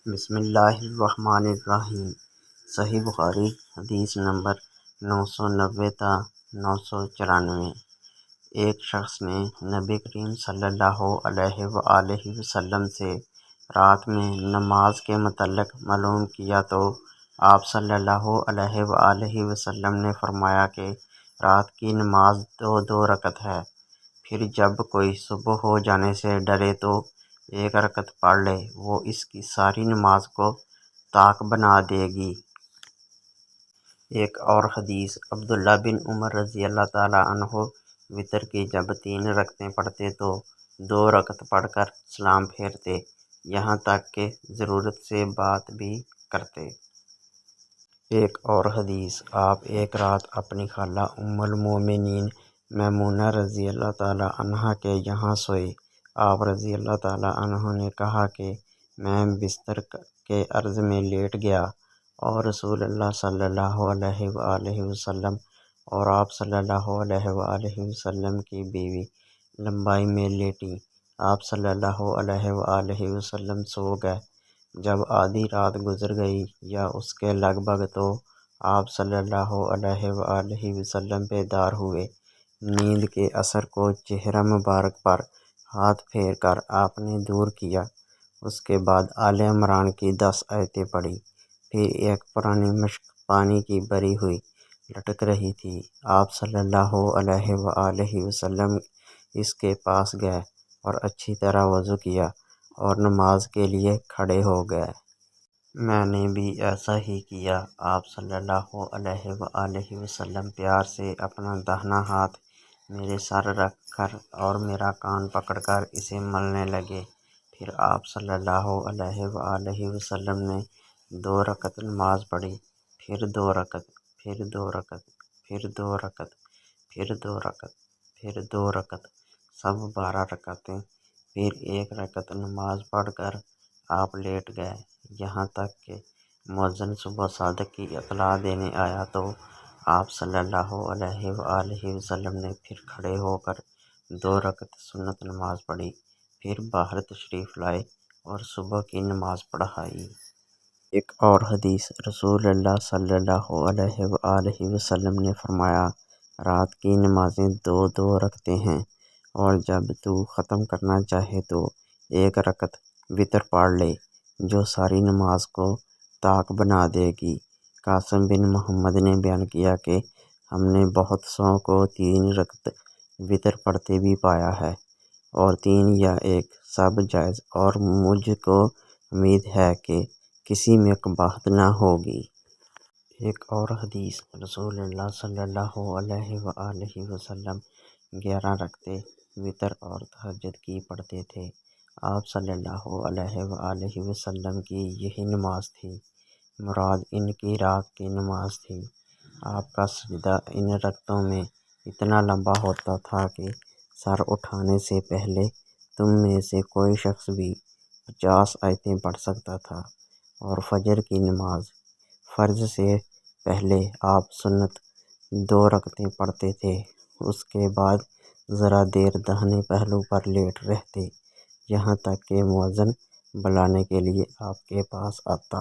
بسم اللہ الرحمن الرحیم۔ صحیح بخاری حدیث نمبر 990 تا 994۔ ایک شخص نے نبی کریم صلی اللہ علیہ وآلہ وسلم سے رات میں نماز کے متعلق معلوم کیا تو آپ صلی اللہ علیہ وآلہ وسلم نے فرمایا کہ رات کی نماز 2 رکعت ہے، پھر جب کوئی صبح ہو جانے سے ڈرے تو 1 رکعت پڑھ لے، وہ اس کی ساری نماز کو طاق بنا دے گی۔ ایک اور حدیث عبداللہ بن عمر رضی اللہ تعالیٰ عنہ وتر کی جب 3 رکعتیں پڑھتے تو 2 رکعت پڑھ کر سلام پھیرتے، یہاں تک کہ ضرورت سے بات بھی کرتے۔ ایک اور حدیث آپ ایک رات اپنی خالہ ام المومنین میمونہ رضی اللہ تعالیٰ عنہا کے یہاں سوئے۔ آپ رضی اللہ تعالیٰ عنہ نے کہا کہ میں بستر کے عرض میں لیٹ گیا اور رسول اللہ صلی اللہ علیہ وآلہ وسلم اور آپ صلی اللہ علیہ وآلہ وسلم کی بیوی لمبائی میں لیٹی۔ آپ صلی اللہ علیہ وآلہ وسلم سو گئے۔ جب آدھی رات گزر گئی یا اس کے لگ بھگ تو آپ صلی اللہ علیہ وآلہ وسلم بیدار ہوئے۔ نیند کے اثر کو چہرہ مبارک پر ہاتھ پھیر کر آپ نے دور کیا۔ اس کے بعد آل عمران کی 10 آیتیں پڑھی۔ پھر ایک پرانی مشک پانی کی بھری ہوئی لٹک رہی تھی۔ آپ صلی اللہ علیہ وآلہ وسلم اس کے پاس گئے اور اچھی طرح وضو کیا اور نماز کے لیے کھڑے ہو گئے۔ میں نے بھی ایسا ہی کیا۔ آپ صلی اللہ علیہ وآلہ وسلم پیار سے اپنا داہنا ہاتھ میرے سر رکھ کر اور میرا کان پکڑ کر اسے ملنے لگے۔ پھر آپ صلی اللہ علیہ وآلہ وسلم نے 2 رکعت نماز پڑھی، پھر 2 رکعت، پھر 2 رکعت، پھر 2 رکعت، پھر 2 رکعت، پھر 2 رکعت، سب 12 رکعتیں۔ پھر 1 رکعت نماز پڑھ کر آپ لیٹ گئے، یہاں تک کہ مؤذن صبح صادق کی اطلاع دینے آیا تو آپ صلی اللہ علیہ وآلہ وسلم نے پھر کھڑے ہو کر 2 رکعت سنت نماز پڑھی، پھر باہر تشریف لائے اور صبح کی نماز پڑھائی۔ ایک اور حدیث رسول اللہ صلی اللہ علیہ وآلہ وسلم نے فرمایا، رات کی نمازیں 2 رکعتیں ہیں، اور جب تو ختم کرنا چاہے تو 1 رکعت وتر پڑھ لے، جو ساری نماز کو طاق بنا دے گی۔ قاسم بن محمد نے بیان کیا کہ ہم نے بہت سوں کو 3 رکعت وتر پڑھتے بھی پایا ہے، اور 3 یا 1 سب جائز، اور مجھ کو امید ہے کہ کسی میں قباحت نہ ہوگی۔ ایک اور حدیث رسول اللہ صلی اللہ علیہ وآلہ وسلم 11 رکعتیں وتر اور تہجد کی پڑھتے تھے۔ آپ صلی اللہ علیہ وآلہ وسلم کی یہی نماز تھی، مراد ان کی رات کی نماز تھی۔ آپ کا سجدہ ان رکعتوں میں اتنا لمبا ہوتا تھا کہ سر اٹھانے سے پہلے تم میں سے کوئی شخص بھی 50 آیتیں پڑھ سکتا تھا۔ اور فجر کی نماز فرض سے پہلے آپ سنت 2 رکعتیں پڑھتے تھے، اس کے بعد ذرا دیر داہنے پہلو پر لیٹ رہتے، یہاں تک کہ مؤذن بلانے کے لیے آپ کے پاس آتا۔